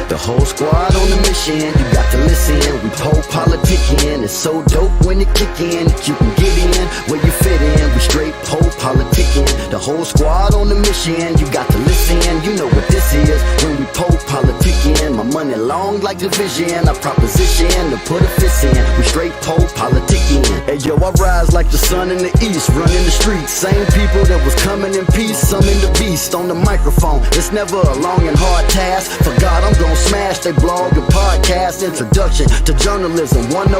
The whole squad on the mission, you got to listen. We PoPolitickin, it's so dope when it kick in. You can get in where you fit in. We straight PoPolitickin. The whole squad on the mission, you got to listen. You know what this is when we PoPolitickin. My money long like division, I proposition to put a fist in. We straight PoPolitickin. Hey yo, I rise like the sun in the east, running the streets. Same people that was coming in peace, some in the beast on the microphone. It's never a long and hard task. For God, I'm gonna smash they blog and podcast. Introduction to journalism 101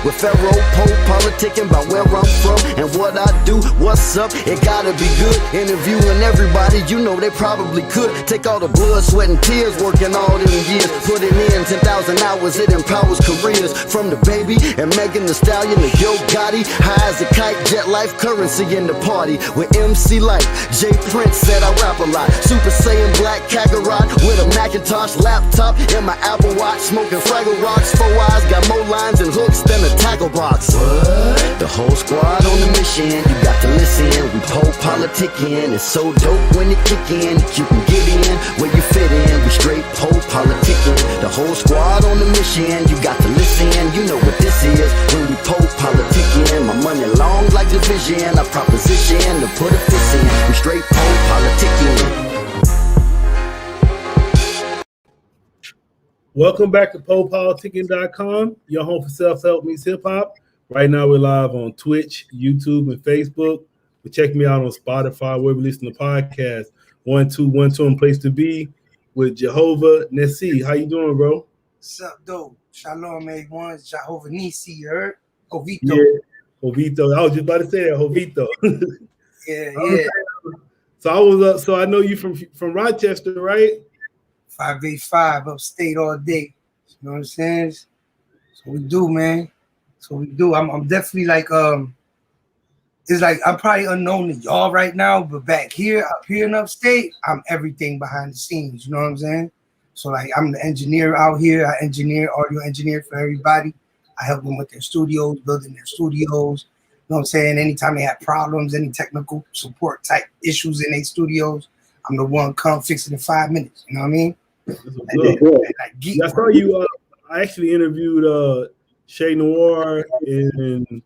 with Pharaoh PoPolitickin about where I'm from and what I do. What's up? It gotta be good. Interviewing everybody, you know they probably could. Take all the blood, sweat, and tears, working all them years. Put it in 10,000 hours, it empowers careers. From the baby and Megan Thee Stallion to Yo Gotti. High as a kite, jet life currency in the party. With MC Light, J Prince said I rap a lot. Super Saiyan Black Kakarot with a Macintosh laptop and my Apple Watch. Smoking Fraggle Rocks, 4 eyes, got more lines and hooks than a tackle box. What? The whole squad on the mission, you got to listen. We PoPolitickin, it's so dope when it kick in. You can get in where you fit in. We straight PoPolitickin. The whole squad on the mission, you got to listen. You know what this is when we PoPolitickin. My money long like division, I proposition to put a fist in. We straight PoPolitickin. Welcome back to PoPolitickin.com, your home for self-help meets hip-hop. Right now we're live on Twitch, YouTube, and Facebook. But check me out on Spotify, where we listen to podcasts. 1212 place to be with Jehovah Nissi. How you doing, bro? What's up, though? Shalom, everyone. It's Jehovah Nissi, you heard? Hovito. Yeah, Hovito. I was just about to say that, Hovito. Yeah. So I was up. So I know you from Rochester, right? 585 upstate all day. You know what I'm saying? So we do, man. So we do. I'm definitely like it's like I'm probably unknown to y'all right now, but back here, up here in upstate, I'm everything behind the scenes. You know what I'm saying? So like I'm the engineer out here. I engineer, audio engineer for everybody. I help them with their studios, building their studios. You know what I'm saying? Anytime they have problems, any technical support type issues in their studios, I'm the one come fix it in 5 minutes. You know what I mean? I saw you. I actually interviewed Shay Noir and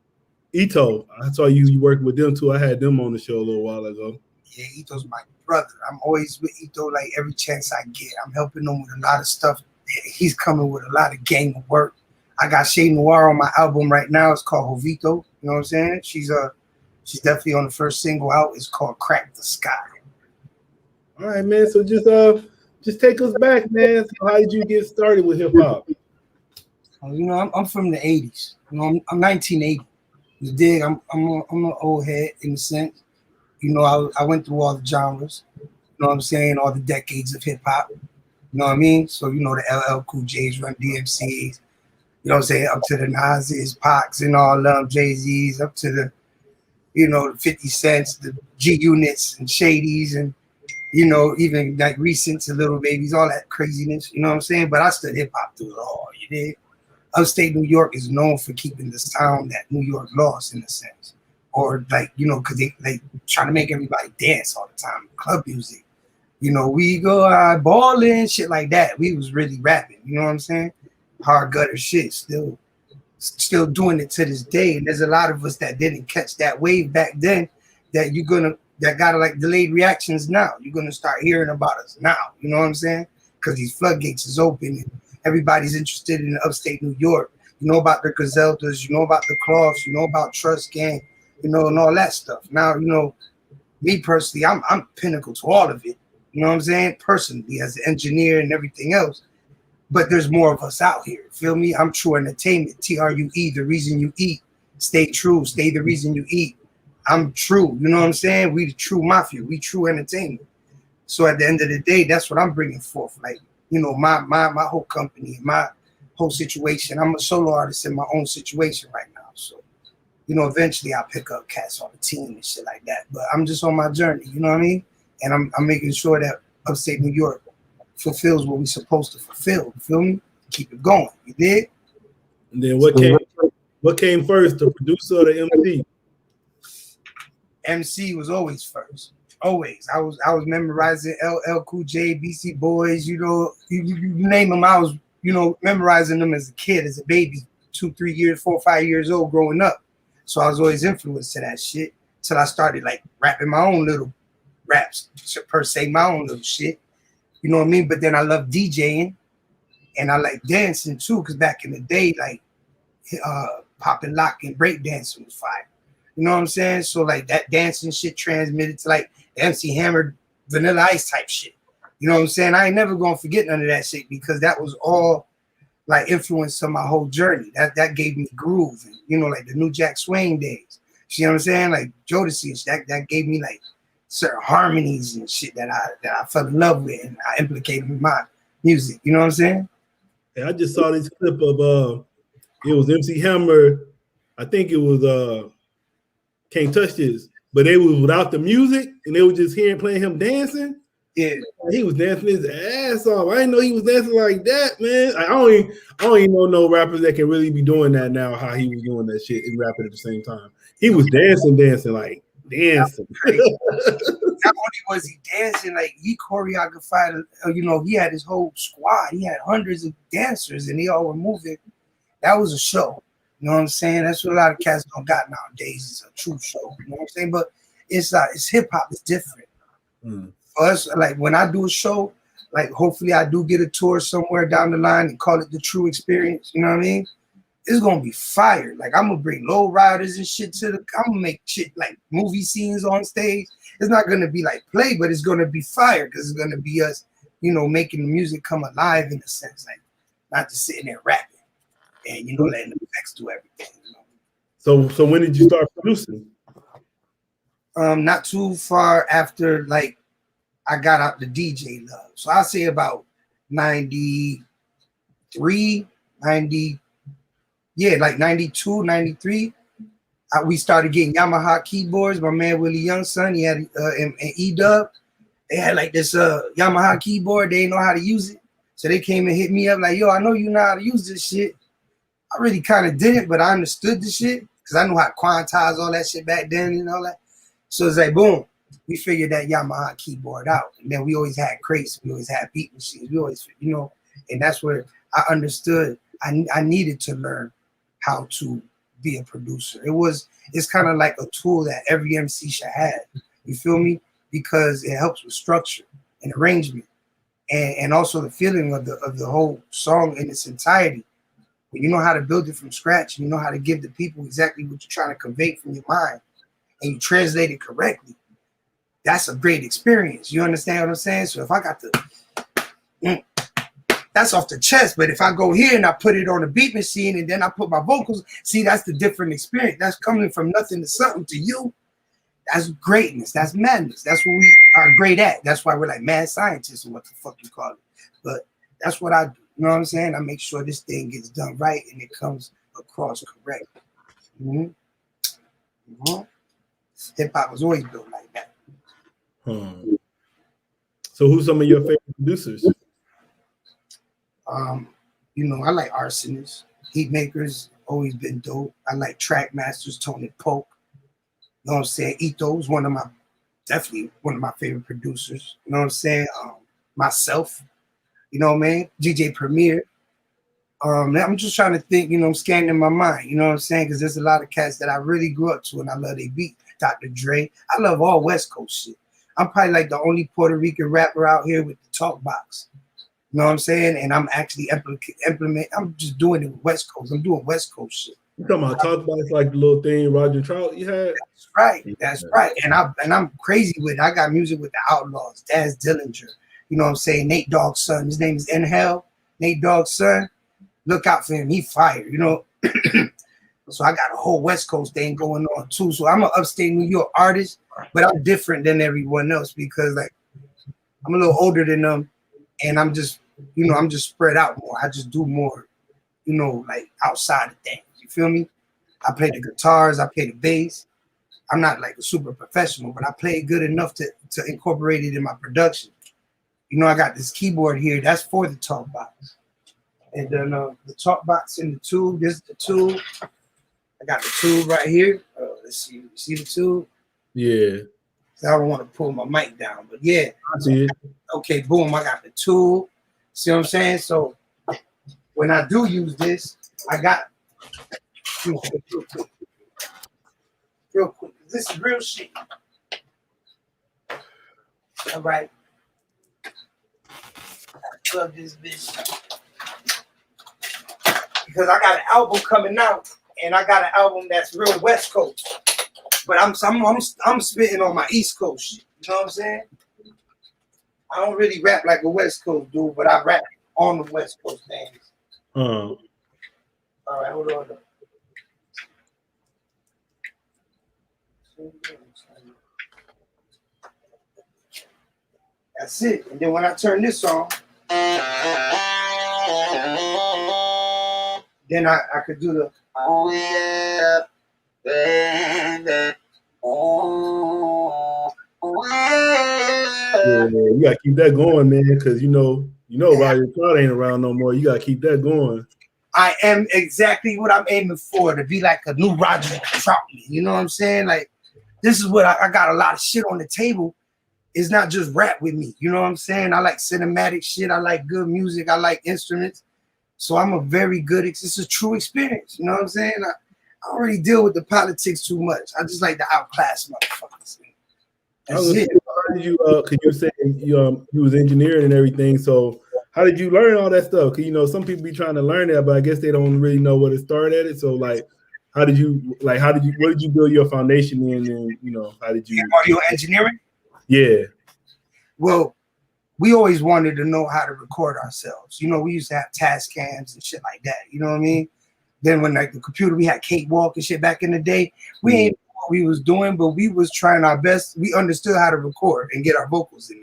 Ito. I saw you working with them too. I had them on the show a little while ago. Yeah, Ito's my brother. I'm always with Ito like every chance I get. I'm helping him with a lot of stuff. He's coming with a lot of gang of work. I got Shay Noir on my album right now. It's called Hovito. You know what I'm saying? She's definitely on the first single out. It's called Crack the Sky. All right, man. So just take us back, man. So how did you get started with hip hop? You know, I'm from the 80s. You know, I'm 1980. You dig? I'm an old head in a sense. You know, I went through all the genres. You know what I'm saying? All the decades of hip hop. You know what I mean? So you know the LL Cool J's, Run DMC's. You know what I'm saying? Up to the Nas's, Pacs, and all Jay-Z's. Up to the, you know, the 50 Cents, the G Units and Shadies, and you know, even like recent to Little Babies, all that craziness. You know what I'm saying? But I stood hip hop through it all. You dig? Upstate New York is known for keeping the sound that New York lost, in a sense, or like, you know, because they try to make everybody dance all the time. Club music, you know, we go eyeballing, shit like that. We was really rapping, you know what I'm saying? Hard gutter shit, still doing it to this day. And there's a lot of us that didn't catch that wave back then that that got like delayed reactions now. You're gonna start hearing about us now. You know what I'm saying? Because these floodgates is open. And everybody's interested in upstate New York. You know about the Gazeldas, you know about the Cloths, you know about Trust Gang, you know, and all that stuff. Now, you know, me personally, I'm pinnacle to all of it. You know what I'm saying? Personally, as an engineer and everything else. But there's more of us out here. Feel me? I'm True Entertainment, TRUE, the reason you eat. Stay true, stay the reason you eat. I'm true. You know what I'm saying? We the true mafia. We True Entertainment. So at the end of the day, that's what I'm bringing forth. Like, you know, my whole company, my whole situation. I'm a solo artist in my own situation right now. So, you know, eventually I'll pick up cats on the team and shit like that. But I'm just on my journey, you know what I mean? And I'm making sure that upstate New York fulfills what we're supposed to fulfill. You feel me? Keep it going. You did? And then what came first, the producer or the MC? MC was always first. Always. I was memorizing LL Cool J, BC Boys, you know, you name them. I was, you know, memorizing them as a kid, as a baby, 2, 3 years, 4, 5 years old growing up. So I was always influenced to that shit till I started like rapping my own little raps, per se, my own little shit. You know what I mean? But then I love DJing and I like dancing too, because back in the day, like popping lock and break dancing was fire. You know what I'm saying? So like that dancing shit transmitted to like the MC Hammer, Vanilla Ice type shit. You know what I'm saying? I ain't never gonna forget none of that shit because that was all like influence of my whole journey. That gave me groove, and, you know, like the New Jack Swing days. You know what I'm saying? Like Jodeci, that gave me like certain harmonies and shit that I fell in love with and I implicated with my music. You know what I'm saying? And I just saw this clip of it was MC Hammer. I think it was Can't Touch This, but they was without the music and they were just hearing playing him dancing. Yeah, he was dancing his ass off. I didn't know he was dancing like that, man. I don't even know no rappers that can really be doing that now. How he was doing that shit and rapping at the same time. He was dancing, like dancing. Not only was he dancing, like he choreographed. You know, he had his whole squad. He had hundreds of dancers, and they all were moving. That was a show. You know what I'm saying? That's what a lot of cats don't got nowadays. It's a true show. You know what I'm saying? But it's hip hop. It's different. For us, like when I do a show, like hopefully I do get a tour somewhere down the line and call it the True Experience. You know what I mean? It's gonna be fire. Like I'm gonna bring low riders and shit I'm gonna make shit like movie scenes on stage. It's not gonna be like play, but it's gonna be fire because it's gonna be us, you know, making the music come alive in a sense, like not just sitting there rapping and, you know, letting the effects do everything. You know? So when did you start producing? Not too far after like I got out the DJ love. So I say about 93, 90. Yeah, like 92, 93, we started getting Yamaha keyboards. My man Willie Youngson, he had an E-Dub. They had like this Yamaha keyboard. They didn't know how to use it. So they came and hit me up like, yo, I know you know how to use this shit. I really kind of didn't, but I understood the shit because I knew how to quantize all that shit back then and all that. So it's like, boom, we figured that Yamaha keyboard out. And then we always had crates. We always had beat machines. We always, you know, and that's where I understood I needed to learn how to be a producer. It's kind of like a tool that every MC should have. You feel me? Because it helps with structure and arrangement, and also the feeling of the whole song in its entirety. When you know how to build it from scratch, and you know how to give the people exactly what you're trying to convey from your mind, and you translate it correctly. That's a great experience. You understand what I'm saying? So if I got that's off the chest, but if I go here and I put it on a beat machine and then I put my vocals, see, that's the different experience. That's coming from nothing to something to you. That's greatness. That's madness. That's what we are great at. That's why we're like mad scientists or what the fuck you call it. But that's what I do. You know what I'm saying? I make sure this thing gets done right and it comes across correct. Hip hop was always built like that. So who's some of your favorite producers? You know, I like Arsonists, Heatmakers, always been dope. I like Trackmasters, Tony Polk. You know what I'm saying? Ito's definitely one of my favorite producers. You know what I'm saying? Myself, you know what I mean? DJ Premier. I'm just trying to think, you know, I'm scanning my mind, you know what I'm saying? Because there's a lot of cats that I really grew up to and I love they beat. Dr. Dre. I love all West Coast shit. I'm probably like the only Puerto Rican rapper out here with the talk box. You know what I'm saying? And I'm actually I'm just doing it with West Coast. I'm doing West Coast shit. You talking about talk box like the little thing Roger Trout you had? That's right. That's right. And I'm crazy with it. I got music with the Outlaws, Daz Dillinger. You know what I'm saying? Nate Dogg's son. His name is Inhale. Nate Dogg's son. Look out for him. He fired, you know. So I got a whole West Coast thing going on too. So I'm an upstate New York artist, but I'm different than everyone else because like I'm a little older than them and I'm just, you know, I'm just spread out more. I just do more, you know, like outside of things. You feel me? I play the guitars, I play the bass. I'm not like a super professional, but I play it good enough to incorporate it in my production. You know, I got this keyboard here. That's for the talk box. And then the talk box in the tube, this is the tube. I got the tube right here. Let's see. You see the tube? Yeah. So I don't want to pull my mic down, but yeah. I see it. Okay, boom, I got the tool. See what I'm saying? So when I do use this, I got real quick. This is real shit. All right. Plug this bitch because I got an album coming out, and I got an album that's real West Coast, but I'm spitting on my East Coast shit. You know what I'm saying? I don't really rap like a West Coast dude, but I rap on the West Coast things. All right, hold on. That's it. And then when I turn this on, then I could do the oh yeah, baby. Oh yeah, you gotta keep that going, man, because you know Roger Cloud ain't around no more. You gotta keep that going. I am exactly what I'm aiming for, to be like a new Roger Troutman. You know what I'm saying? Like, this is what I got a lot of shit on the table. It's not just rap with me. You know what I'm saying? I like cinematic shit. I like good music. I like instruments. So I'm a very good, it's a true experience. You know what I'm saying? I don't really deal with the politics too much. I just like to outclass motherfuckers. That's it. How did you, cause you said you was engineering and everything. So how did you learn all that stuff? Cause you know, some people be trying to learn that, but I guess they don't really know where to start at it. So like, what did you build your foundation in? And you know, how did you? Audio engineering? Yeah. Well, we always wanted to know how to record ourselves. You know, we used to have task cams and shit like that. You know what I mean? Then when like the computer, we had Cakewalk and shit back in the day. We ain't know what we was doing, but we was trying our best. We understood how to record and get our vocals in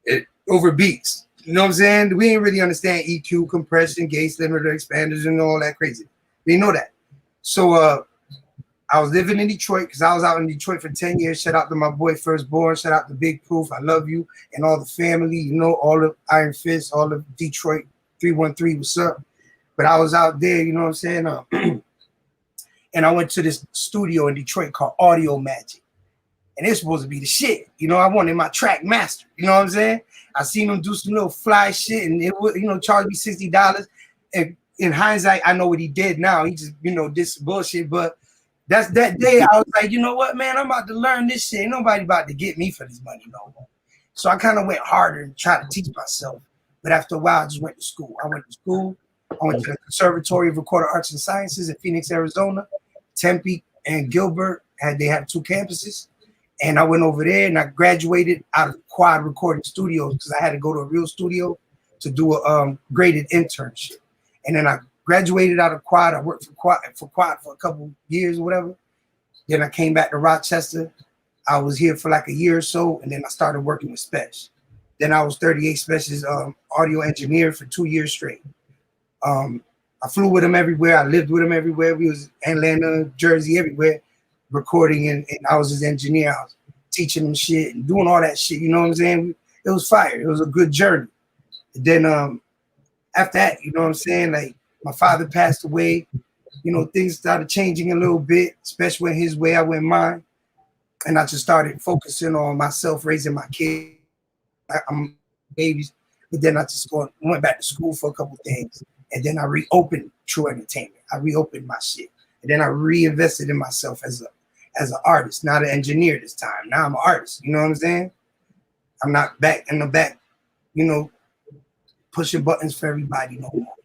there over beats. You know what I'm saying? We ain't really understand EQ, compression, gauge limiter, expanders, and all that crazy. We know that. So I was living in Detroit because I was out in Detroit for 10 years. Shout out to my boy Firstborn. Shout out to Big Proof. I love you and all the family. You know, all of Iron Fist, all of Detroit 313. What's up? But I was out there, you know what I'm saying? And I went to this studio in Detroit called Audio Magic. And it's supposed to be the shit. You know, I wanted my track master. You know what I'm saying? I seen them do some little fly shit and it would, you know, charge me $60. And in hindsight, I know what he did now. He just, you know, did some bullshit. But that's that day I was like, you know what, man, I'm about to learn this shit. Ain't nobody about to get me for this money no more. So I kind of went harder and tried to teach myself. But after a while, I just went to school. I went to the Conservatory of Recorded Arts and Sciences in Phoenix, Arizona. Tempe and Gilbert they have 2 campuses. And I went over there and I graduated out of Quad Recording Studios because I had to go to a real studio to do a graded internship. And then I graduated out of Quad. I worked for Quad for a couple years or whatever. Then I came back to Rochester. I was here for like a year or so, and then I started working with Spesh. Then I was 38 Spesh's audio engineer for 2 years straight. I flew with him everywhere. I lived with him everywhere. We was Atlanta, Jersey, everywhere, recording, and I was his engineer. I was teaching him shit and doing all that shit. You know what I'm saying? It was fire. It was a good journey. And then after that, you know what I'm saying? Like, my father passed away. You know, things started changing a little bit, especially when his way, I went mine. And I just started focusing on myself, raising my kids. I'm babies. But then I just went back to school for a couple things. And then I reopened True Entertainment. I reopened my shit. And then I reinvested in myself as an artist, not an engineer this time. Now I'm an artist. You know what I'm saying? I'm not back in the back, you know, pushing buttons for everybody no more.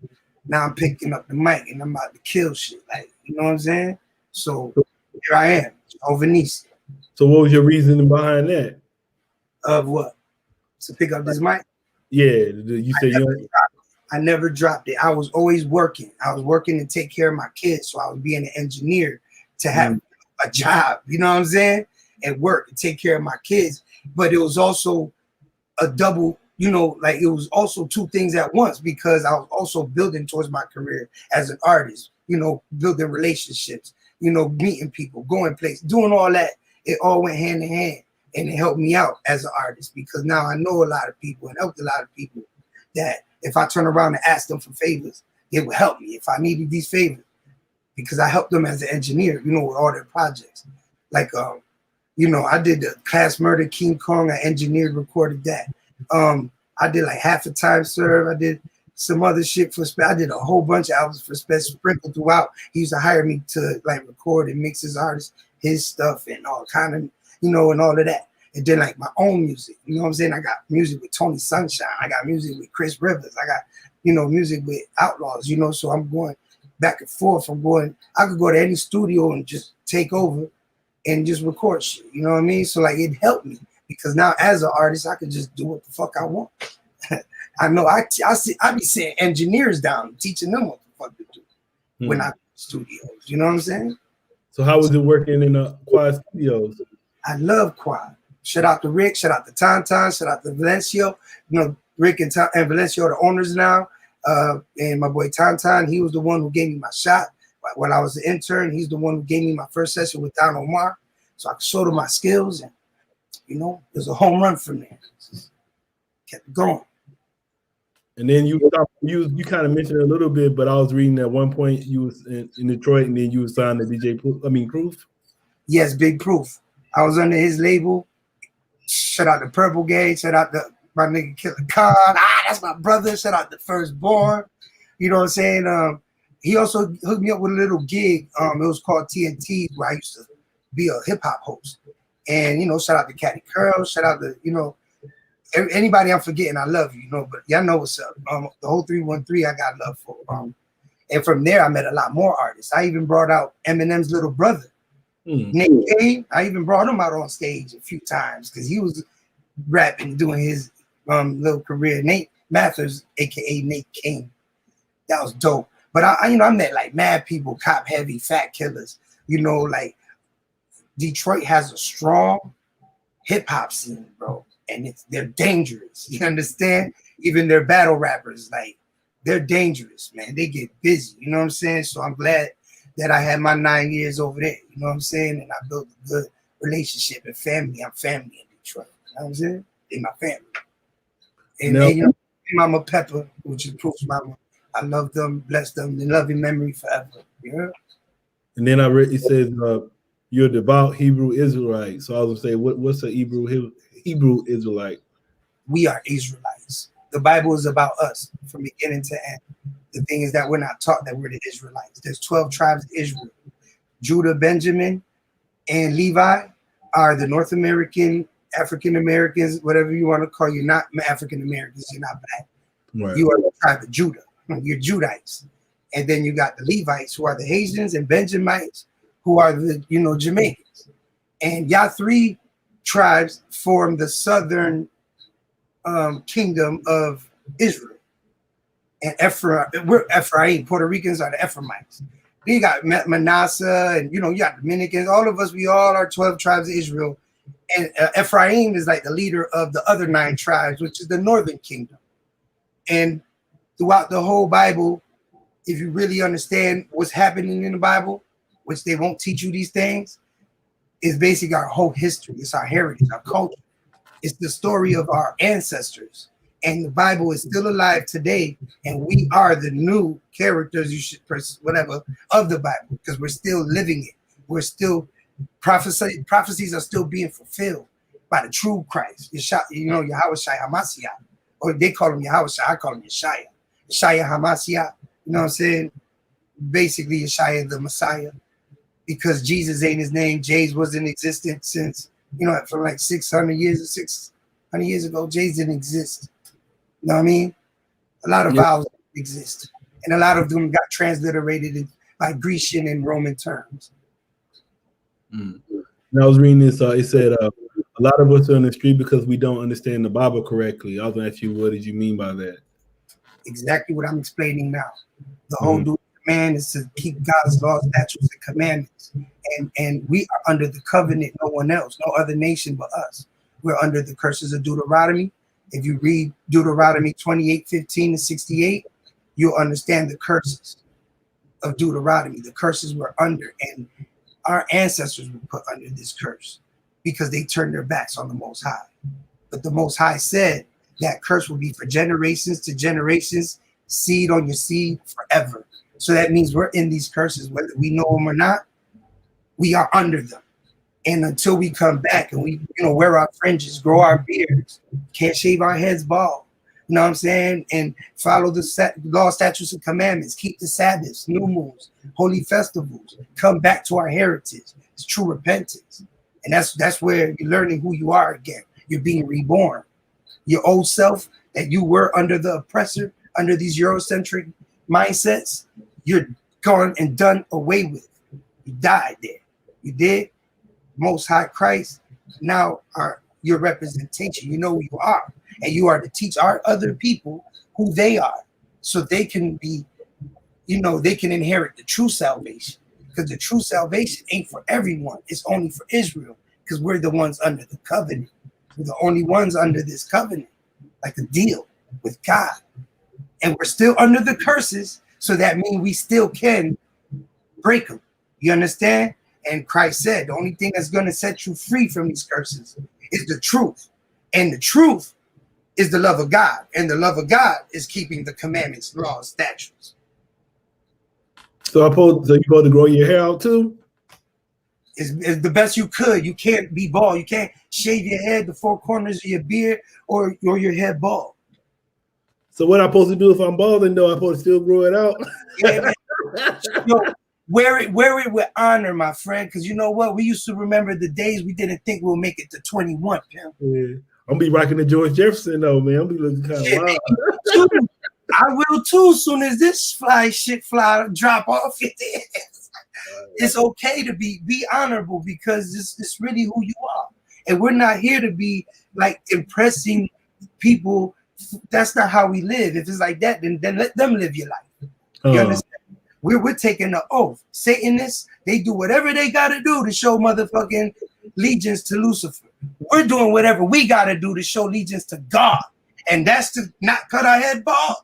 Now I'm picking up the mic and I'm about to kill shit. Like, you know what I'm saying? So here I am, Jehovah Nissi. So what was your reasoning behind that? Of what? To pick up this mic? Yeah, you said I never dropped it. I was always working. I was working to take care of my kids. So I was being an engineer to have a job, you know what I'm saying? And work to take care of my kids. But it was also a double, you know, like it was also 2 things at once because I was also building towards my career as an artist, you know, building relationships, you know, meeting people, going places, doing all that. It all went hand in hand and it helped me out as an artist because now I know a lot of people and helped a lot of people that if I turn around and ask them for favors, it would help me if I needed these favors because I helped them as an engineer, you know, with all their projects. Like, I did the Class Murder King Kong. I engineered, recorded that. I did like Half a Time Serve. I did some other shit for I did a whole bunch of albums for Special sprinkled throughout. He used to hire me to like record and mix his artists, his stuff, and all kind of, and all of that. And then like my own music, you know what I'm saying? I got music with Tony Sunshine. I got music with Chris Rivers. I got, music with Outlaws, so I'm going back and forth. I could go to any studio and just take over and just record shit. You know what I mean? So like it helped me because now as an artist, I could just do what the fuck I want. I know I be sitting engineers down, teaching them what the fuck to do when I'm in studios. You know what I'm saying? So how was it working in Quad Studios? I love Quad. Shout out to Rick, shout out to Tantan, shout out to Valencio. Rick and Valencio are the owners now. And my boy Tantan, he was the one who gave me my shot. When I was an intern, he's the one who gave me my first session with Don Omar. So I showed him my skills and, it was a home run from there. Kept it going. And then you kind of mentioned it a little bit, but I was reading at one point you was in Detroit and then you was signed to DJ Proof? Yes, Big Proof. I was under his label. Shout out to Purple Gang. Shout out to my nigga Killer Khan. That's my brother. Shout out to Firstborn. You know what I'm saying? He also hooked me up with a little gig. It was called TNT, where I used to be a hip hop host. And shout out to Catty Curl. Shout out to anybody I'm forgetting. I love you. But y'all know what's up. The whole 313 I got love for. And from there I met a lot more artists. I even brought out Eminem's little brother. Nate Kane, I even brought him out on stage a few times because he was rapping, doing his little career. Nate Mathers, aka Nate Kane, that was dope. But I met like mad people, Cop Heavy, Fat Killers. Like Detroit has a strong hip hop scene, bro, and they're dangerous. You understand? Even their battle rappers, like they're dangerous, man. They get busy. You know what I'm saying? So I'm glad that I had my 9 years over there, you know what I'm saying? And I built a good relationship and family. I'm family in Detroit, you know what I'm saying? They're my family. And Mama Pepper, which is Proof's mama, I love them, bless them, in loving memory forever, you know? And then I read, it says you're a devout Hebrew Israelite. So I was gonna say, what's a Hebrew Israelite? We are Israelites. The Bible is about us from beginning to end. The thing is that we're not taught that we're the Israelites. There's 12 tribes of Israel. Judah, Benjamin, and Levi are the North American, African Americans, whatever you want to call. You're not African Americans. You're not black. Right. You are the tribe of Judah. You're Judites. And then you got the Levites, who are the Haitians, and Benjamites, who are the Jamaicans. And y'all three tribes form the southern kingdom of Israel. And we're Ephraim. Puerto Ricans are the Ephraimites. Then you got Manasseh, and you got Dominicans. All of us, we all are 12 tribes of Israel. And Ephraim is like the leader of the other 9 tribes, which is the northern kingdom. And throughout the whole Bible, if you really understand what's happening in the Bible, which they won't teach you these things, is basically our whole history. It's our heritage, our culture. It's the story of our ancestors. And the Bible is still alive today, and we are the new characters, whatever, of the Bible, because we're still living it. We're still prophecies are still being fulfilled by the true Christ. Yahweh Shai Hamashiach, or they call him Yahweh Shai, I call him Yeshaya. Yeshaya Hamashiach, you know what I'm saying? Basically, Yeshaya the Messiah, because Jesus ain't his name. Jays was in existence since from like 600 years ago. Jays didn't exist. You know what I mean? A lot of vowels exist, and a lot of them got transliterated by Grecian and Roman terms. And I was reading this. It said a lot of us are on the street because we don't understand the Bible correctly. I was going to ask you, what did you mean by that? Exactly what I'm explaining now. The whole command is to keep God's laws, statutes, and commandments, and we are under the covenant. No one else, no other nation but us. We're under the curses of Deuteronomy. If you read Deuteronomy 28:15-68, you'll understand the curses of Deuteronomy. The curses we're under, and our ancestors were put under this curse because they turned their backs on the Most High. But the Most High said that curse will be for generations to generations, seed on your seed forever. So that means we're in these curses, whether we know them or not. We are under them. And until we come back and we, wear our fringes, grow our beards, can't shave our heads bald, you know what I'm saying? And follow the law, statutes, and commandments, keep the Sabbaths, new moons, holy festivals, come back to our heritage. It's true repentance. And that's where you're learning who you are again. You're being reborn. Your old self that you were under the oppressor, under these Eurocentric mindsets, you're gone and done away with. You died there. You did. Most High Christ now are your representation. You know who you are, and you are to teach our other people who they are, so they can be, they can inherit the true salvation. Because the true salvation ain't for everyone; it's only for Israel. Because we're the ones under the covenant. We're the only ones under this covenant, like a deal with God, and we're still under the curses. So that means we still can break them. You understand? And Christ said, the only thing that's going to set you free from these curses is the truth. And the truth is the love of God. And the love of God is keeping the commandments, laws, statutes. So you're supposed to grow your hair out too? It's the best you could. You can't be bald. You can't shave your head, the four corners of your beard, or your head bald. So what I'm supposed to do if I'm balding, though? I'm supposed to still grow it out? Yeah, man. Wear it with honor, my friend, because you know what? We used to remember the days we didn't think we'll make it to 21, pimp. Yeah. I'm be rocking the George Jefferson, though, man. I'm be looking kind of wild. I will, too, soon as this fly drop off. It's okay to be honorable because it's really who you are. And we're not here to be, like, impressing people. That's not how we live. If it's like that, then let them live your life. You understand? We're taking the oath. Satanists, they do whatever they got to do to show motherfucking allegiance to Lucifer. We're doing whatever we got to do to show allegiance to God. And that's to not cut our head bald,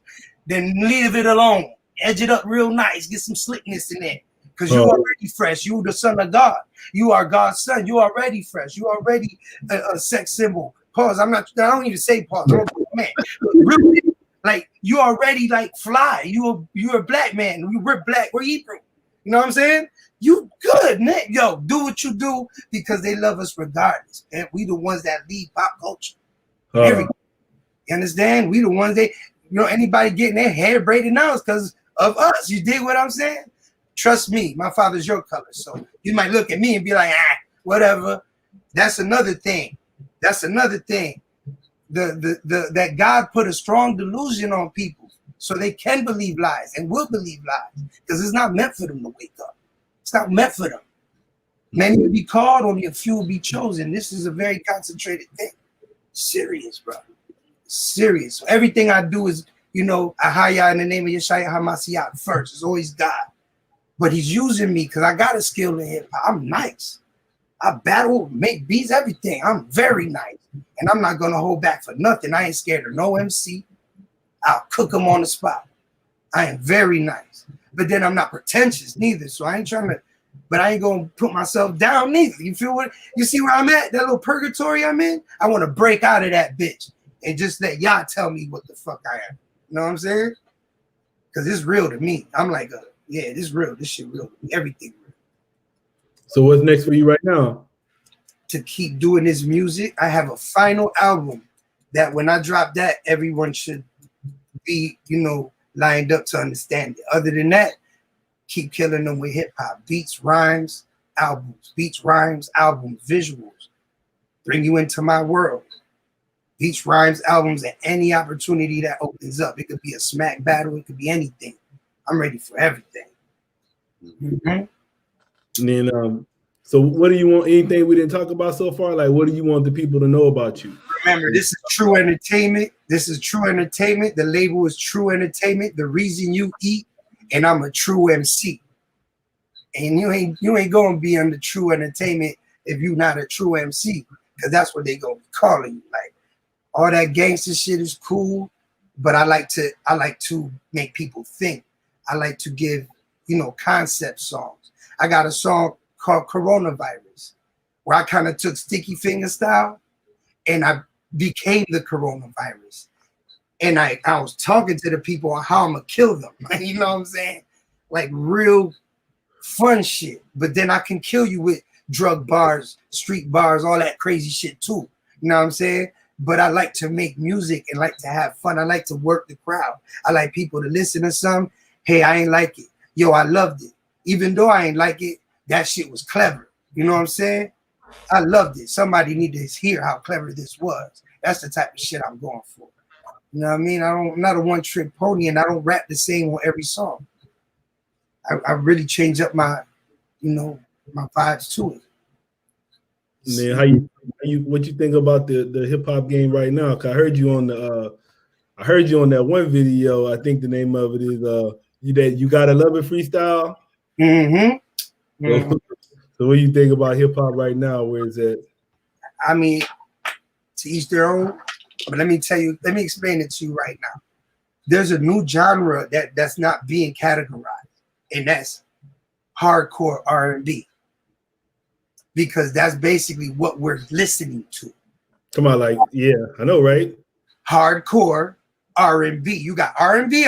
then leave it alone. Edge it up real nice. Get some slickness in there. Because you're already fresh. You're the son of God. You are God's son. You're already fresh. You're already a sex symbol. Pause. I don't even say pause. Man, really, like you already like fly. You're a black man. We're black. We're Hebrew. You know what I'm saying? You good, man. Yo, do what you do because they love us regardless. And we the ones that lead pop culture. You understand? We the ones anybody getting their hair braided now is because of us. You dig what I'm saying? Trust me, my father's your color. So you might look at me and be like, whatever. That's another thing. That God put a strong delusion on people so they can believe lies and will believe lies because it's not meant for them to wake up. It's not meant for them. Many will be called, only a few will be chosen. This is a very concentrated thing. Serious, bro. Serious. So everything I do is, Ahaya in the name of Yeshua HaMashiach first. It's always God. But he's using me because I got a skill in hip hop. I'm nice. I battle, make beats, everything. I'm very nice. And I'm not going to hold back for nothing. I ain't scared of no MC. I'll cook them on the spot. I am very nice. But then I'm not pretentious neither. So I ain't trying to, but I ain't going to put myself down neither. You feel what? You see where I'm at? That little purgatory I'm in? I want to break out of that bitch and just let y'all tell me what the fuck I am. You know what I'm saying? Because it's real to me. I'm like, yeah, this real. This shit real. Everything real. So what's next for you right now? To keep doing this music. I have a final album that when I drop that, everyone should be, lined up to understand it. Other than that, keep killing them with hip hop. Beats, rhymes, albums. Beats, rhymes, albums, visuals. Bring you into my world. Beats, rhymes, albums, and any opportunity that opens up. It could be a smack battle. It could be anything. I'm ready for everything. Mm-hmm. And then, so what do you want? Anything we didn't talk about so far? Like, what do you want the people to know about you? Remember, this is true entertainment. This is true entertainment. The label is true entertainment. The reason you eat, and I'm a true MC. And you ain't gonna be under true entertainment if you're not a true MC, because that's what they gonna be calling you. Like all that gangster shit is cool, but I like to make people think. I like to give concept songs. I got a song called Coronavirus, where I kind of took Sticky Finger style and I became the coronavirus. And I was talking to the people on how I'm gonna kill them. You know what I'm saying? Like real fun shit. But then I can kill you with drug bars, street bars, all that crazy shit too. You know what I'm saying? But I like to make music and like to have fun. I like to work the crowd. I like people to listen to some. Hey, I ain't like it. Yo, I loved it. Even though I ain't like it, that shit was clever. You know what I'm saying? I loved it. Somebody need to hear how clever this was. That's the type of shit I'm going for. You know what I mean? I'm not a one-trick pony, and I don't rap the same on every song. I really change up my, my vibes to it. Man, what you think about the hip hop game right now? 'Cause I heard you on that one video. I think the name of it is you gotta love it freestyle. Mm-hmm. Mm-hmm. So what do you think about hip hop right now? Where is it? I mean, to each their own. But let me explain it to you right now. There's a new genre that's not being categorized, and that's hardcore R&B. Because that's basically what we're listening to. Come on, like, yeah, I know, right? Hardcore R&B. You got R&B,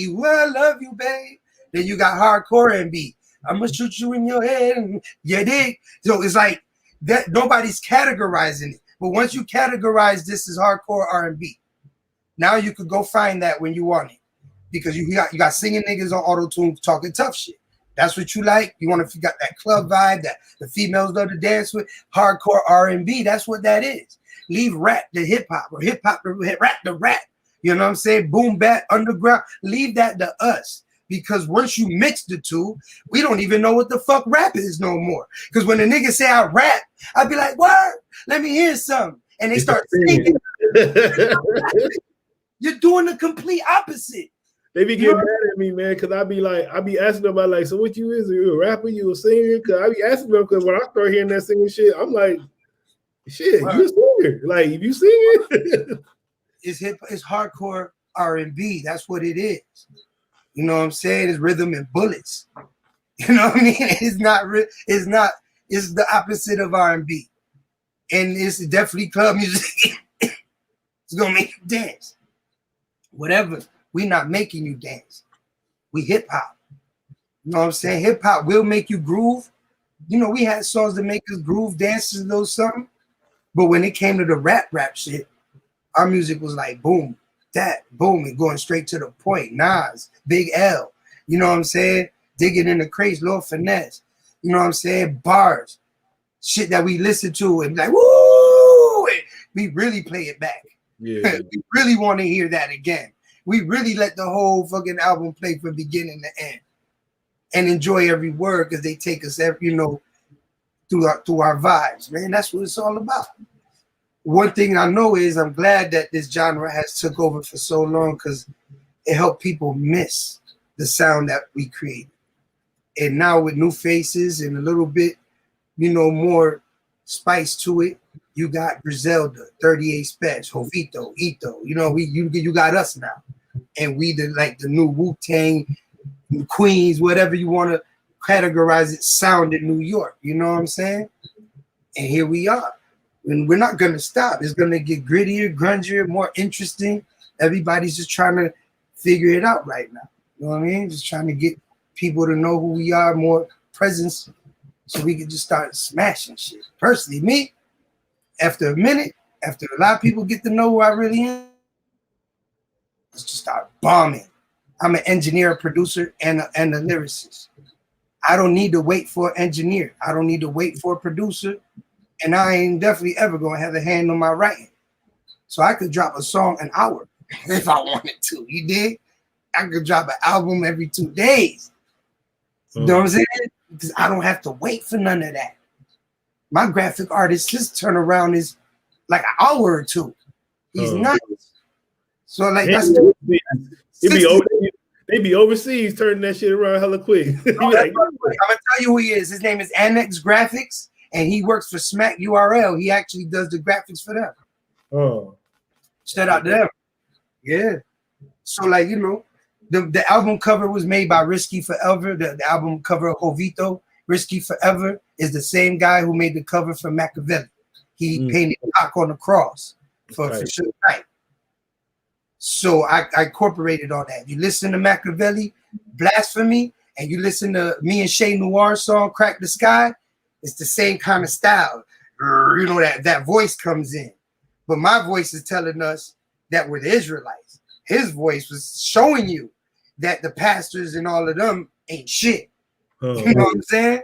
well, I love you, babe. Then you got hardcore R&B. I'm gonna shoot you in your head, and you dig? So it's like that. Nobody's categorizing it. But once you categorize this as hardcore R&B, now you could go find that when you want it, because you got singing niggas on auto-tune talking tough shit. That's what you like. You want to got that club vibe that the females love to dance with. Hardcore R&B. That's what that is. Leave rap to hip hop, or hip hop to rap to rap. You know what I'm saying? Boom bap underground. Leave that to us, because once you mix the two, we don't even know what the fuck rap is no more. Because when the niggas say I rap, I'd be like, "What? Let me hear some." And they start singing. You're doing the complete opposite. They be getting mad at me, man, because I be asking them about, like, so what you is? Are you a rapper? You a singer? Because I be asking them, because when I start hearing that singing shit, I'm like, shit, you a singer. Like, if you singing. It's hardcore R&B. That's what it is. You know what I'm saying? It's rhythm and bullets. You know what I mean? It's the opposite of R&B. And it's definitely club music. It's going to make you dance. Whatever. We not making you dance. We hip hop. You know what I'm saying? Hip hop will make you groove. You know, we had songs that make us groove, dances, a little something. But when it came to the rap shit, our music was like boom, that, boom, and going straight to the point. Nas, Big L. You know what I'm saying? Digging in the crates, Lil Finesse. You know what I'm saying? Bars. Shit that we listen to and like, woo! And we really play it back. Yeah. We really want to hear that again. We really let the whole fucking album play from beginning to end and enjoy every word, because they take us, through our vibes, man. That's what it's all about. One thing I know is I'm glad that this genre has took over for so long, because it helped people miss the sound that we created. And now with new faces and a little bit, more spice to it, you got Griselda, 38 Special, Hovito, Ito. You got us now. And we the new Wu-Tang, Queens, whatever you want to categorize it, sound in New York. You know what I'm saying? And here we are. And we're not going to stop. It's going to get grittier, grungier, more interesting. Everybody's just trying to figure it out right now. You know what I mean? Just trying to get people to know who we are, more presence, so we can just start smashing shit. Personally, me, after a minute, after a lot of people get to know who I really am, let's just start bombing. I'm an engineer, a producer, and a lyricist. I don't need to wait for an engineer. I don't need to wait for a producer. And I ain't definitely ever going to have a hand on my writing. So I could drop a song an hour if I wanted to. You dig? I could drop an album every 2 days. You know what I'm saying? Because I don't have to wait for none of that. My graphic artist, his turnaround is like an hour or two. He's nuts. So like that's they be overseas turning that shit around hella quick. I'm gonna tell you who he is. His name is Annex Graphics, and he works for Smack URL. He actually does the graphics for them. Oh, shout out to them. Yeah. So like the album cover was made by Risky Forever. The album cover of Hovito, Risky Forever, is the same guy who made the cover for Machiavelli. He painted Cock on the Cross for Suge Knight. So I incorporated all that. You listen to Machiavelli, Blasphemy, and you listen to me and Shay Noir song, Crack the Sky, It's the same kind of style. You know, that voice comes in. But my voice is telling us that we're the Israelites. His voice was showing you that the pastors and all of them ain't shit. You know what I'm saying?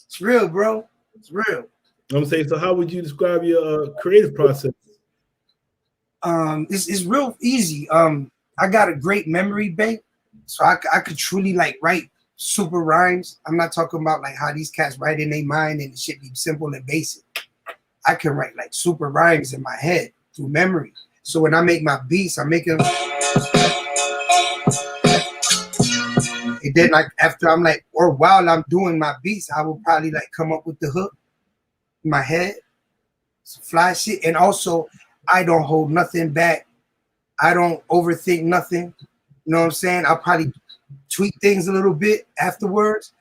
It's real, bro. It's real. I'm saying, so how would you describe your creative process? It's real easy. I got a great memory bank, so I could truly like write super rhymes. I'm not talking about like how these cats write in their mind and it should be simple and basic. I can write like super rhymes in my head through memory. So when I make my beats, I make them. And then like after I'm like, or while I'm doing my beats, I will probably like come up with the hook in my head, some fly shit. And also, I don't hold nothing back. I don't overthink nothing. You know what I'm saying? I'll probably tweak things a little bit afterwards,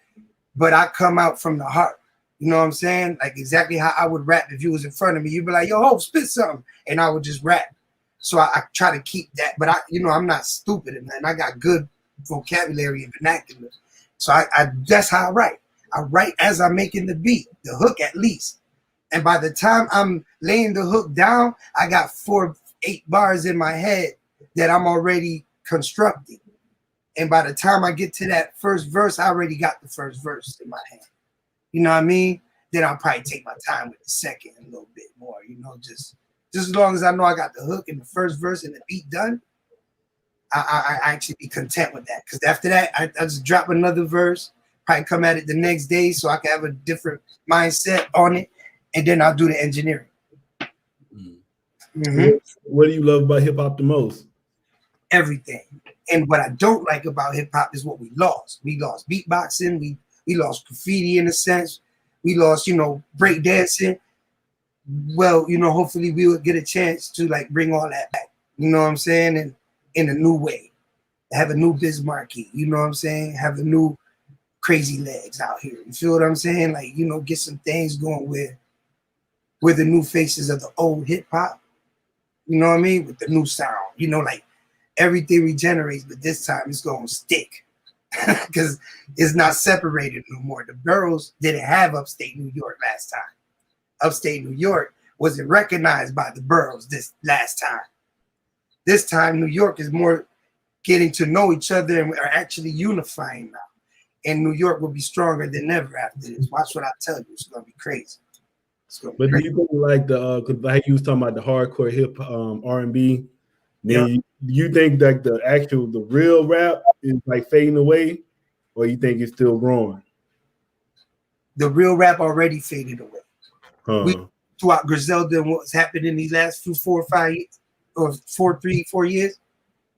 but I come out from the heart. You know what I'm saying? Like exactly how I would rap if you was in front of me. You'd be like, yo, Hope, spit something. And I would just rap. So I try to keep that. But I'm not stupid, and I got good vocabulary and vernacular. So I that's how I write. I write as I'm making the beat, the hook at least. And by the time I'm laying the hook down, I got 4-8 bars in my head that I'm already constructing. And by the time I get to that first verse, I already got the first verse in my head. You know what I mean? Then I'll probably take my time with the second a little bit more, just as long as I know I got the hook and the first verse and the beat done, I actually be content with that. Because after that, I just drop another verse, probably come at it the next day so I can have a different mindset on it, and then I'll do the engineering. Mm-hmm. What do you love about hip hop the most? Everything. And what I don't like about hip hop is what we lost. We lost beatboxing. We lost graffiti in a sense. We lost, break dancing. Well, hopefully we will get a chance to like bring all that back. You know what I'm saying? And in a new way. Have a new Bismarcky. You know what I'm saying? Have a new Crazy Legs out here. You feel what I'm saying? Like, get some things going with the new faces of the old hip hop. You know what I mean? With the new sound. Like everything regenerates, but this time it's going to stick. Because it's not separated no more. The boroughs didn't have upstate New York last time. Upstate New York wasn't recognized by the boroughs this last time. This time, New York is more getting to know each other and are actually unifying now. And New York will be stronger than ever after this. Watch what I tell you. It's going to be crazy. But do you think like because like you was talking about the hardcore hip R&B, then you think that the real rap is like fading away, or you think it's still growing? The real rap already faded away. Huh. Throughout Griselda and what's happened in these last 4 or 5 years, or 4 years,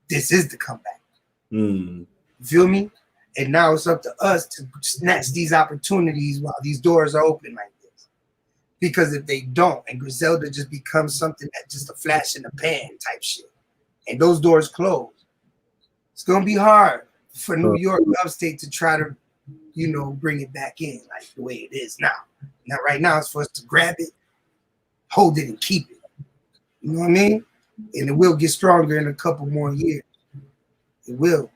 this is the comeback. You feel me? And now it's up to us to snatch these opportunities while these doors are open like this. Because if they don't, and Griselda just becomes something that's just a flash in the pan type shit, and those doors close, it's gonna be hard for New York upstate to try to, bring it back in like the way it is now. Now, right now, it's for us to grab it, hold it, and keep it. You know what I mean? And it will get stronger in a couple more years. It will.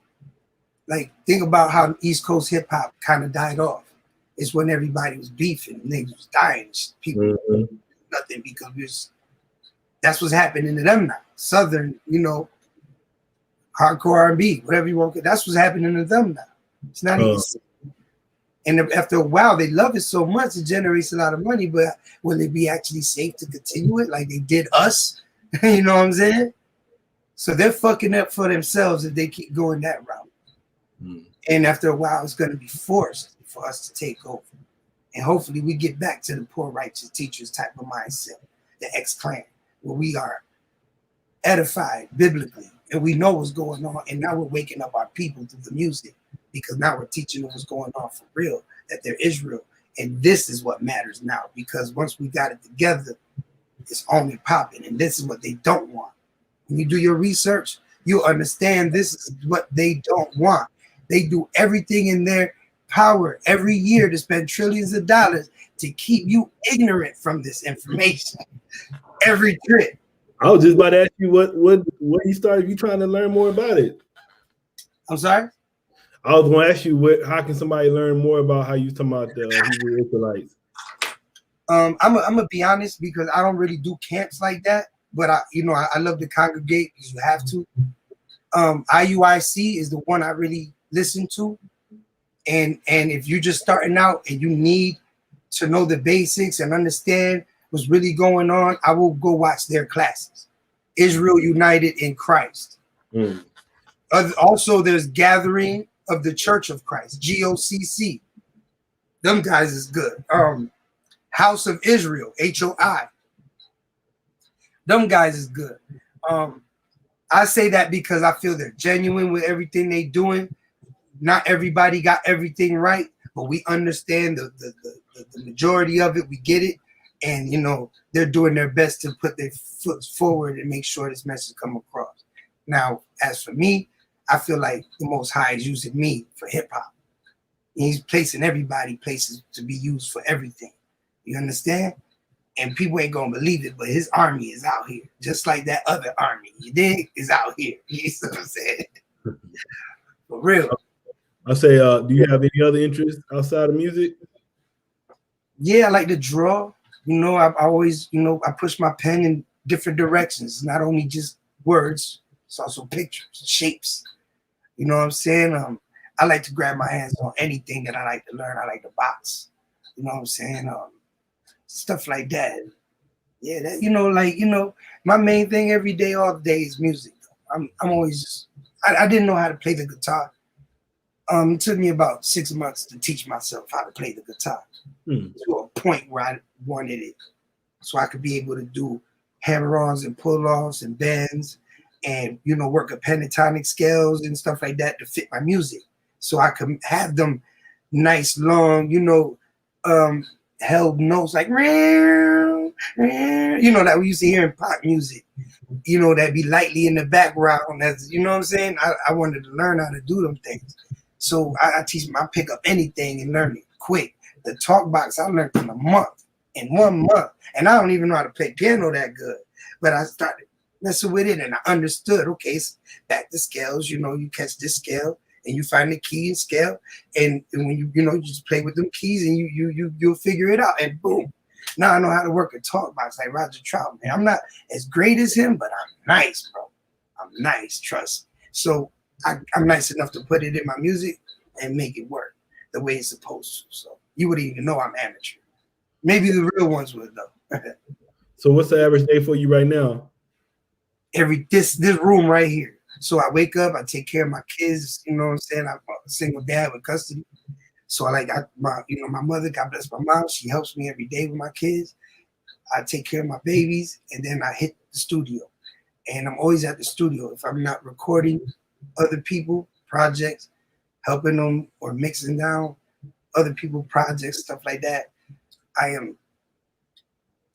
Like, think about how East Coast hip hop kind of died off. It's when everybody was beefing, niggas was dying, people nothing because that's what's happening to them now. Southern, hardcore R&B, whatever you want. That's what's happening to them now. It's not even. And after a while, they love it so much, it generates a lot of money. But will it be actually safe to continue it like they did us? You know what I'm saying? So they're fucking up for themselves if they keep going that route. And after a while, it's going to be forced for us to take over. And hopefully we get back to the poor righteous teachers type of mindset, the X-Clan, where we are edified biblically and we know what's going on. And now we're waking up our people through the music, because now we're teaching them what's going on for real, that they're Israel. And this is what matters now, because once we got it together, it's only popping. And this is what they don't want. When you do your research, you'll understand this is what they don't want. They do everything in their power every year to spend trillions of dollars to keep you ignorant from this information. Every trip. I was just about to ask you what you started. You trying to learn more about it? I'm sorry? I was going to ask you, how can somebody learn more about how you talking about the Hebrew Israelites? I'm gonna be honest because I don't really do camps like that, but I love to congregate because you have to. IUIC is the one I really listen to, and if you're just starting out and you need to know the basics and understand what's really going on, I will go watch their classes. Israel United in Christ. Also, there's Gathering of the Church of Christ, GOCC. Them guys is good. House of Israel, HOI. Them guys is good. I say that because I feel they're genuine with everything they doing. Not everybody got everything right, but we understand the majority of it. We get it. And, they're doing their best to put their foot forward and make sure this message come across. Now, as for me, I feel like the Most High is using me for hip hop. He's placing everybody places to be used for everything. You understand? And people ain't gonna believe it, but his army is out here, just like that other army. You dig? Is out here. You see what I'm saying? For real. I'll say, do you have any other interests outside of music? Yeah, I like to draw. I always, I push my pen in different directions. Not only just words, it's also pictures, shapes. You know what I'm saying? I like to grab my hands on anything that I like to learn. I like to box. You know what I'm saying? Stuff like that. Yeah, that my main thing every day, all day is music. I'm always just, I didn't know how to play the guitar. It took me about 6 months to teach myself how to play the guitar to a point where I wanted it, so I could be able to do hammer-ons and pull-offs and bends, and work a pentatonic scales and stuff like that to fit my music, so I could have them nice, long, held notes like that we used to hear in pop music. That be lightly in the background. As what I'm saying, I wanted to learn how to do them things. So I pick up anything and learn it quick. The talk box I learned in 1 month. And I don't even know how to play piano that good. But I started messing with it and I understood, okay, it's back to scales, you catch this scale and you find the key and scale. And when you just play with them keys and you'll figure it out, and boom. Now I know how to work a talk box like Roger Trout, man. I'm not as great as him, but I'm nice, bro. I'm nice, trust me. So I'm nice enough to put it in my music and make it work the way it's supposed to. So you wouldn't even know I'm amateur. Maybe the real ones would though. So what's the average day for you right now? This room right here. So I wake up, I take care of my kids. You know what I'm saying? I'm a single dad with custody. So my mother, God bless my mom, she helps me every day with my kids. I take care of my babies, and then I hit the studio. And I'm always at the studio. If I'm not recording other people projects, helping them or mixing down other people projects, stuff like that, I am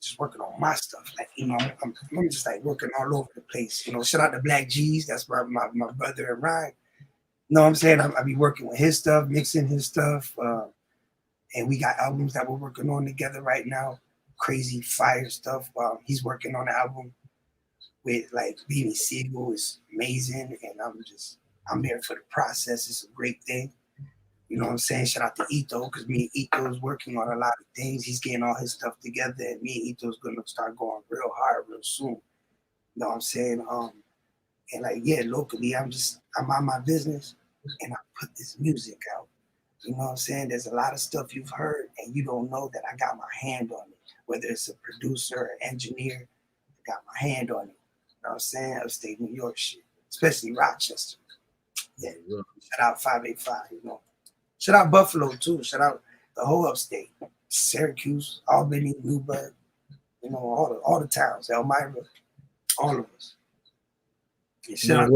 just working on my stuff. Like, I'm just like working all over the place. Shout out to Black G's. That's my brother and Ryan. Know what I'm saying? I be working with his stuff, mixing his stuff. And we got albums that we're working on together right now. Crazy fire stuff. He's working on an album with like Beanie Siegel. It's amazing. And I'm there for the process. It's a great thing. You know what I'm saying? Shout out to Ito, because me and Ito is working on a lot of things. He's getting all his stuff together, and me and Ito is going to start going real hard real soon. You know what I'm saying? And locally, I'm on my business, and I put this music out. You know what I'm saying? There's a lot of stuff you've heard, and you don't know that I got my hand on it. Whether it's a producer, an engineer, I got my hand on it. You know what I'm saying? Upstate New York shit, especially Rochester. Yeah, shout out 585, Shout out Buffalo, too. Shout out the whole upstate. Syracuse, Albany, Newburgh, all the towns, Elmira, all of us. Yeah, shout out.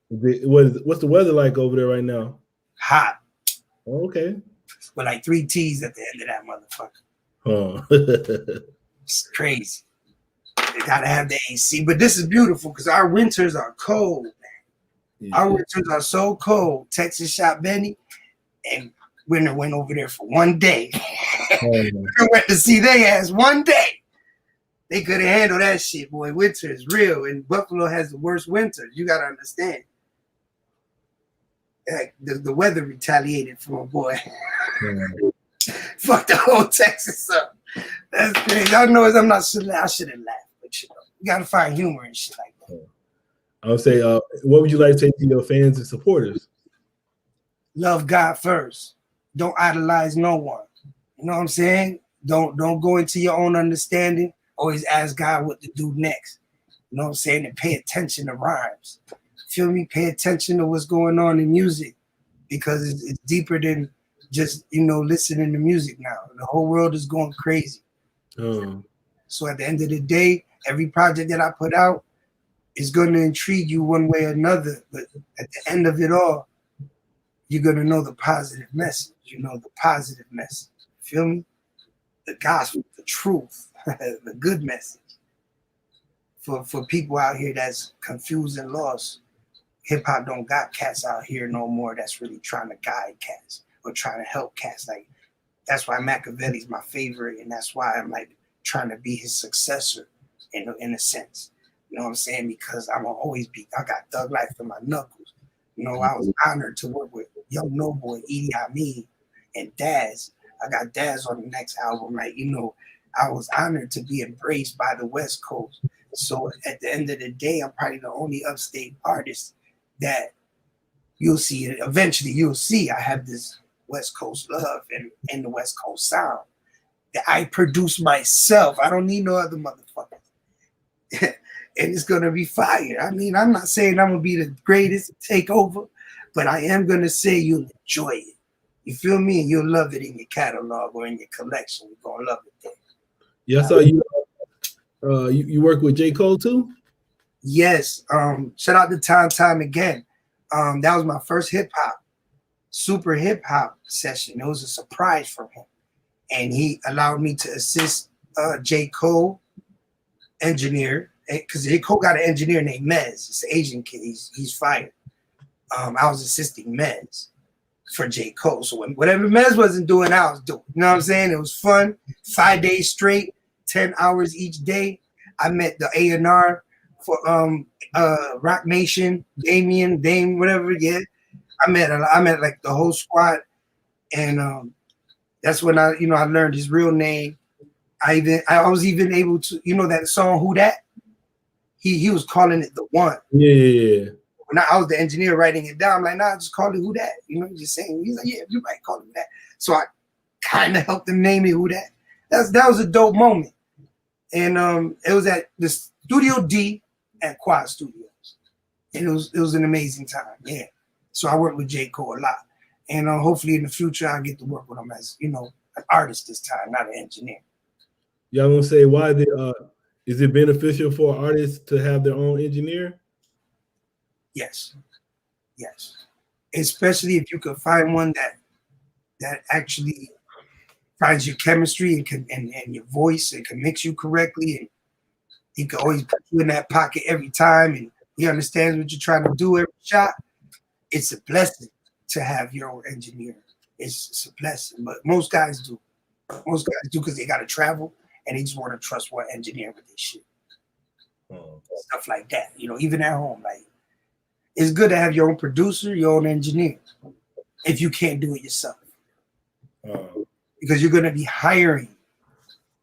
What's the weather like over there right now? Hot. Oh, okay. With like 3 T's at the end of that motherfucker. Oh. It's crazy. They gotta have the AC. But this is beautiful because our winters are cold, man. Yeah. Our winters are so cold. Texas shot Benny, and Winter went over there for 1 day. Winter went to see their ass 1 day. They couldn't handle that shit, boy. Winter is real, and Buffalo has the worst winters. You gotta understand. Like the weather retaliated for my boy. Fuck the whole Texas up. That's crazy. I know I'm not. I shouldn't laugh, but you know, you gotta find humor and shit like that. I would say, what would you like to say to your fans and supporters? Love God first. Don't idolize no one. You know what I'm saying? Don't go into your own understanding. Always ask God what to do next. You know what I'm saying? And pay attention to rhymes. Feel me? Pay attention to what's going on in music, because it's deeper than just, you know, listening to music now. The whole world is going crazy. So at the end of the day, every project that I put out is going to intrigue you one way or another. But at the end of it all, you're going to know the positive message. You know, the positive message. Feel me? The gospel, the truth, the good message. For people out here that's confused and lost, hip-hop don't got cats out here no more that's really trying to guide cats or trying to help cats. Like, that's why Machiavelli's my favorite, and that's why I'm like trying to be his successor in a sense. You know what I'm saying? Because I'm gonna always be, I got Thug Life in my knuckles. You know, I was honored to work with Young No Boy, Edie Amin, and Daz. I got Daz on the next album. Like, you know, I was honored to be embraced by the West Coast. So at the end of the day, I'm probably the only upstate artist that you'll see. Eventually, you'll see I have this West Coast love and the West Coast sound that I produce myself. I don't need no other motherfucker. And it's gonna be fire. I mean, I'm not saying I'm gonna be the greatest to take over, but I am gonna say you'll enjoy it. You feel me? And you'll love it in your catalog or in your collection. You're gonna love it there. Yeah, I saw you. You work with J. Cole too? Yes. Shout out to Time Again. That was my first super hip hop session. It was a surprise from him, and he allowed me to assist J. Cole engineer, because J. Cole got an engineer named Mez. It's an Asian kid. He's fired. I was assisting Mez for J. Cole. So whatever Mez wasn't doing, I was doing. You know what I'm saying? It was fun. 5 days straight, 10 hours each day. I met the A&R for Rock Nation, Dame, whatever. Yeah, I met like the whole squad, and that's when I learned his real name. I was even able to, you know, that song Who Dat? He was calling it The One. Yeah. When I was the engineer writing it down, I'm like, nah, just call it Who Dat. You know, just saying. He's like, yeah, you might call it that. So I kind of helped him name it Who Dat. That was a dope moment. And it was at the Studio D at Quad Studios. And it was an amazing time. Yeah. So I worked with J. Cole a lot. And hopefully in the future I'll get to work with him as, you know, an artist this time, not an engineer. Y'all gonna say why is it beneficial for artists to have their own engineer? Yes. Especially if you could find one that actually finds your chemistry and your voice and can mix you correctly, and he can always put you in that pocket every time, and he understands what you're trying to do every shot. It's a blessing to have your own engineer. It's a blessing, but most guys do. Most guys do because they got to travel and they just want to trust one engineer with this shit. Stuff like that, you know, even at home. Like, it's good to have your own producer, your own engineer, if you can't do it yourself. Because you're going to be hiring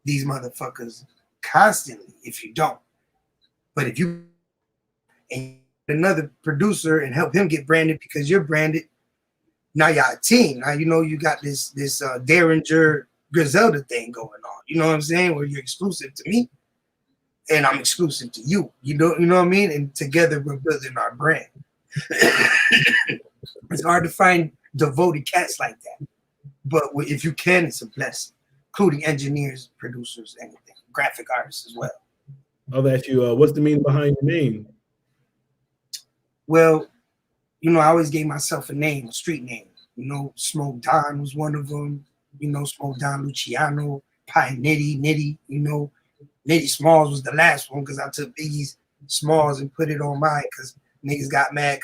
these motherfuckers constantly if you don't. But if you and another producer and help him get branded because you're branded, now y'all a team. Now you know you got this Derringer Griselda thing going on. You know what I'm saying? Where you're exclusive to me and I'm exclusive to you. You know what I mean? And together we're building our brand. It's hard to find devoted cats like that. But if you can, it's a blessing, including engineers, producers, anything, graphic artists as well. I'll ask you, what's the meaning behind your name? Well, you know, I always gave myself a name, a street name. You know, Smoke Don was one of them. You know, Smoke Don Luciano, Pie Nitty. You know, Nitty Smalls was the last one because I took Biggie's Smalls and put it on mine because niggas got mad.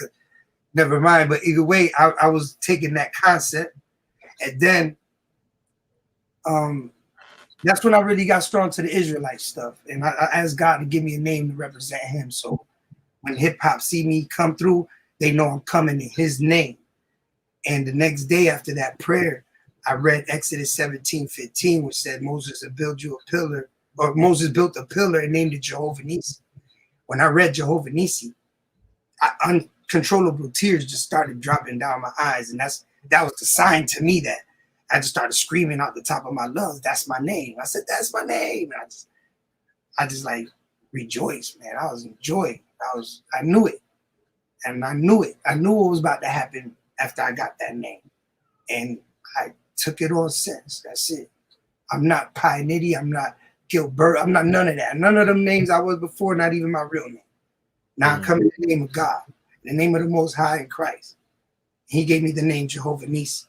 Never mind. But either way, I was taking that concept. And then that's when I really got strong to the Israelite stuff. And I asked God to give me a name to represent him. So when hip hop see me come through, they know I'm coming in his name. And the next day after that prayer, I read Exodus 17:15, which said Moses will build you a pillar, or Moses built a pillar and named it Jehovah Nissi. When I read Jehovah Nissi, uncontrollable tears just started dropping down my eyes. And that was the sign to me that I just started screaming out the top of my lungs, that's my name. I said, that's my name. And I just like rejoiced, man. I was in joy. I knew it. And I knew it. I knew what was about to happen after I got that name. And I took it on since. That's it. I'm not Pi Nitty. I'm not Gilbert. I'm not none of that. None of them names I was before, not even my real name. Now I come in the name of God, in the name of the Most High in Christ. He gave me the name Jehovah Nissi,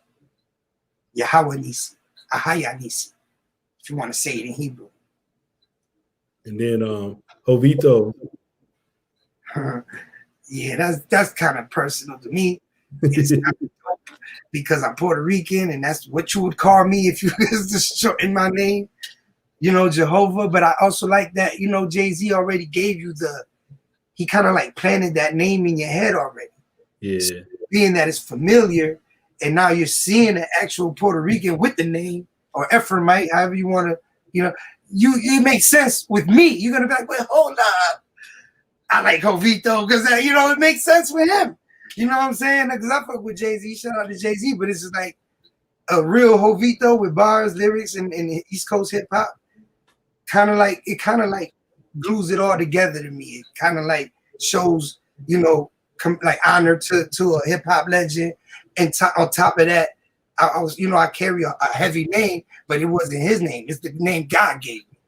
Yahweh Nissi, Ahaya Nissi, if you want to say it in Hebrew. And then Hovito. Yeah, that's kind of personal to me. It's kind of dope because I'm Puerto Rican, and that's what you would call me if you was just shorten my name, you know, Jehovah. But I also like that, you know, Jay-Z already gave you he kind of like planted that name in your head already. Yeah. So being that it's familiar, and now you're seeing an actual Puerto Rican with the name, or Ephraimite, however you want to, you know, it makes sense with me. You're gonna be like, wait, hold up. I like Hovito because you know it makes sense with him. You know what I'm saying? Because I fuck with Jay-Z. Shout out to Jay-Z, but it's just like a real Hovito with bars, lyrics, and East Coast hip hop. Kind of like glues it all together to me. It kind of like shows, you know, like honor to a hip hop legend. And on top of that, I was, you know, I carry a heavy name, but it wasn't his name. It's the name God gave me.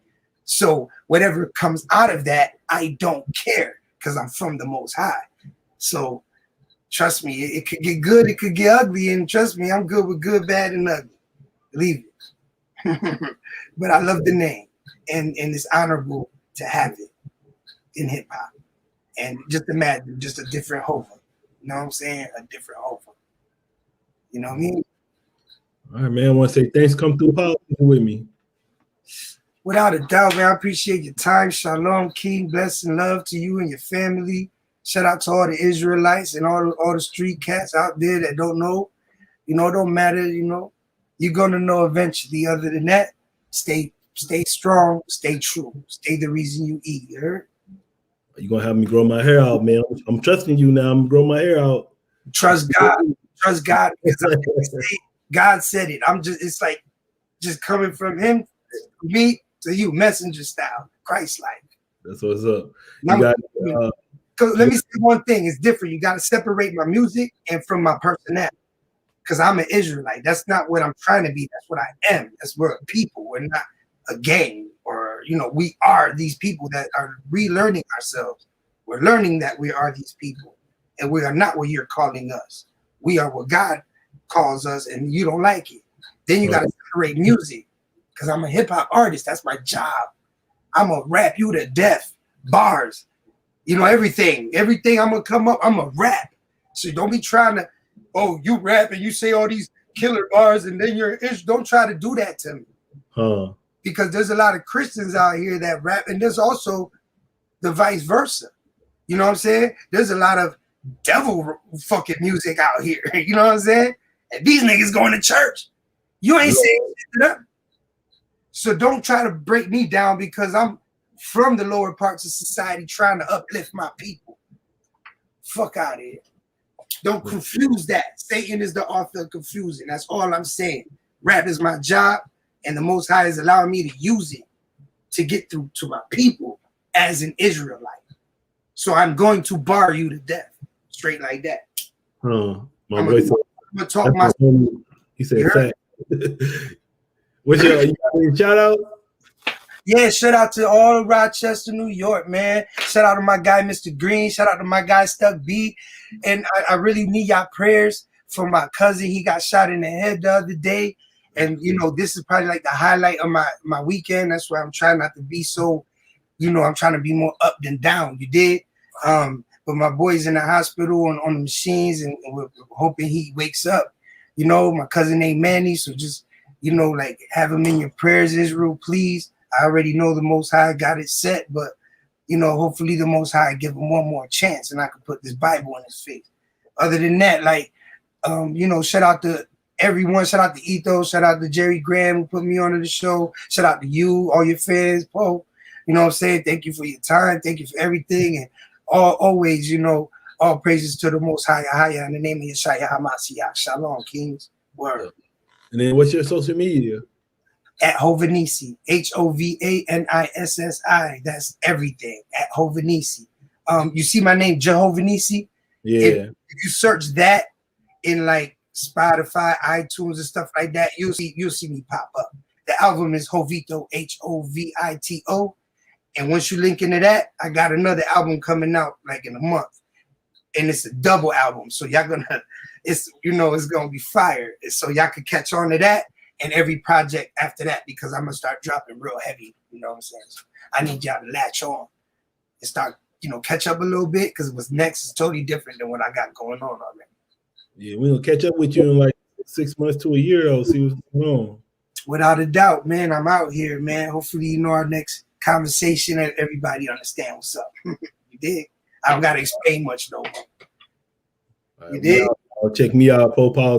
So whatever comes out of that, I don't care because I'm from the Most High. So trust me, it could get good, it could get ugly, and trust me, I'm good with good, bad, and ugly. Believe it. But I love the name, and it's honorable to have it in hip hop. And just imagine, just a different Hova. You know what I'm saying? A different Hova. You know what I mean? All right, man. I want to say thanks. Come through politics with me. Without a doubt, man, I appreciate your time. Shalom, King, blessing, love to you and your family. Shout out to all the Israelites and all the street cats out there that don't know. You know, it don't matter, you know. You're going to know eventually. Other than that, stay strong, stay true. Stay the reason you eat, you heard? You're going to have me grow my hair out, man. I'm trusting you now. I'm going to grow my hair out. Trust God. Trust God. God said it. It's like just coming from him, me to you, messenger style, Christ-like. That's what's up. Let me say one thing. It's different. You got to separate my music and from my personality. Because I'm an Israelite. That's not what I'm trying to be. That's what I am. That's we're a people. We're not a gang. Or, you know, we are these people that are relearning ourselves. We're learning that we are these people. And we are not what you're calling us. We are what God calls us, and you don't like it. Then you got to separate music. Because I'm a hip-hop artist. That's my job. I'm going to rap you to death. Bars. You know, everything I'm going to come up, I'm going to rap. So don't be trying to, you rap and you say all these killer bars and then don't try to do that to me. Because there's a lot of Christians out here that rap, and there's also the vice versa. You know what I'm saying? There's a lot of devil fucking music out here. You know what I'm saying? And these niggas going to church. You ain't saying shit to them. So don't try to break me down because I'm from the lower parts of society trying to uplift my people. Fuck out of here. Don't confuse that. Satan is the author of confusion. That's all I'm saying. Rap is my job, and the Most High is allowing me to use it to get through to my people as an Israelite. So I'm going to bar you to death. Straight like that. My I'm voice. gonna talk my. He said, "Fat." What's you got any shout out? Yeah, shout out to all of Rochester, New York, man. Shout out to my guy, Mr. Green. Shout out to my guy, Stuck B. And I really need y'all prayers for my cousin. He got shot in the head the other day. And, you know, this is probably like the highlight of my weekend. That's why I'm trying not to be so, you know, I'm trying to be more up than down. You did? But my boy's in the hospital on the machines, and we're hoping he wakes up. You know, my cousin named Manny. So just, you know, like have him in your prayers, Israel, please. I already know the Most High got it set, but, you know, hopefully the Most High give him one more chance and I can put this Bible in his face. Other than that, like, You know, shout out to everyone. Shout out to Ethos. Shout out to Jerry Graham who put me on the show. Shout out to you, all your fans, Poe. You know what I'm saying? Thank you for your time. Thank you for everything. And always, you know, all praises to the Most High, in the name of Yeshaya HaMashiach. Shalom, kings. Word. And then what's your social media? At Jehovah Nissi, HOVANISSI. That's everything. At Jehovah Nissi. You see my name, Jehovah Nissi? Yeah. If you search that in like Spotify, iTunes, and stuff like that, you'll see me pop up. The album is Hovito, HOVITO. And once you link into that, I got another album coming out like in a month. And it's a double album. So y'all gonna, it's gonna be fire. So y'all can catch on to that and every project after that, because I'm gonna start dropping real heavy. You know what I'm saying? So I need y'all to latch on and start, catch up a little bit, because what's next is totally different than what I got going on already. Yeah, we're gonna catch up with you in like 6 months to a year though, see what's going on. Without a doubt, man. I'm out here, man. Hopefully, our next conversation and everybody understand what's up. You dig? I don't gotta explain much no more. You dig? Check me out, PoPolitickin.